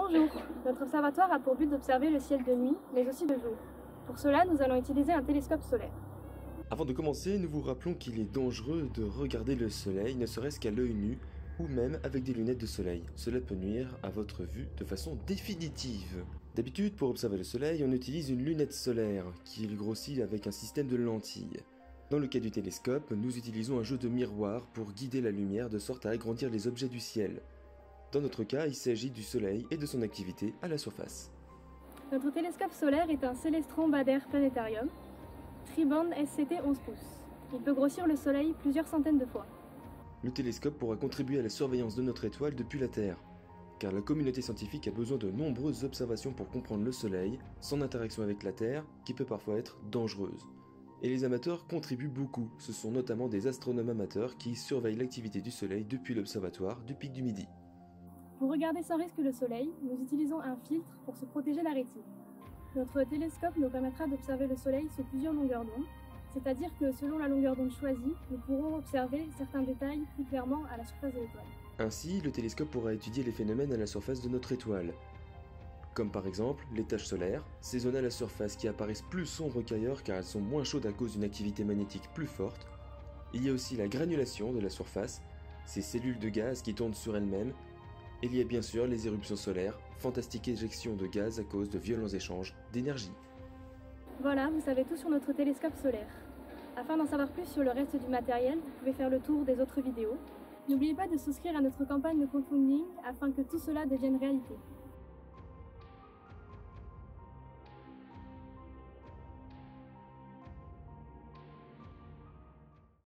Bonjour, notre observatoire a pour but d'observer le ciel de nuit, mais aussi de jour. Pour cela, nous allons utiliser un télescope solaire. Avant de commencer, nous vous rappelons qu'il est dangereux de regarder le soleil, ne serait-ce qu'à l'œil nu, ou même avec des lunettes de soleil. Cela peut nuire à votre vue de façon définitive. D'habitude, pour observer le soleil, on utilise une lunette solaire, qui est grossie avec un système de lentilles. Dans le cas du télescope, nous utilisons un jeu de miroir pour guider la lumière de sorte à agrandir les objets du ciel. Dans notre cas, il s'agit du soleil et de son activité à la surface. Notre télescope solaire est un Célestron Bader Planétarium, tribande SCT 11 pouces. Il peut grossir le soleil plusieurs centaines de fois. Le télescope pourra contribuer à la surveillance de notre étoile depuis la Terre, car la communauté scientifique a besoin de nombreuses observations pour comprendre le soleil, son interaction avec la Terre, qui peut parfois être dangereuse. Et les amateurs contribuent beaucoup, ce sont notamment des astronomes amateurs qui surveillent l'activité du soleil depuis l'observatoire du Pic du Midi. Pour regarder sans risque le soleil, nous utilisons un filtre pour se protéger la rétine. Notre télescope nous permettra d'observer le soleil sur plusieurs longueurs d'onde, c'est-à-dire que selon la longueur d'onde choisie, nous pourrons observer certains détails plus clairement à la surface de l'étoile. Ainsi, le télescope pourra étudier les phénomènes à la surface de notre étoile, comme par exemple les taches solaires, ces zones à la surface qui apparaissent plus sombres qu'ailleurs car elles sont moins chaudes à cause d'une activité magnétique plus forte. Il y a aussi la granulation de la surface, ces cellules de gaz qui tournent sur elles-mêmes. Il y a bien sûr les éruptions solaires, fantastique éjection de gaz à cause de violents échanges d'énergie. Voilà, vous savez tout sur notre télescope solaire. Afin d'en savoir plus sur le reste du matériel, vous pouvez faire le tour des autres vidéos. N'oubliez pas de souscrire à notre campagne de crowdfunding afin que tout cela devienne réalité.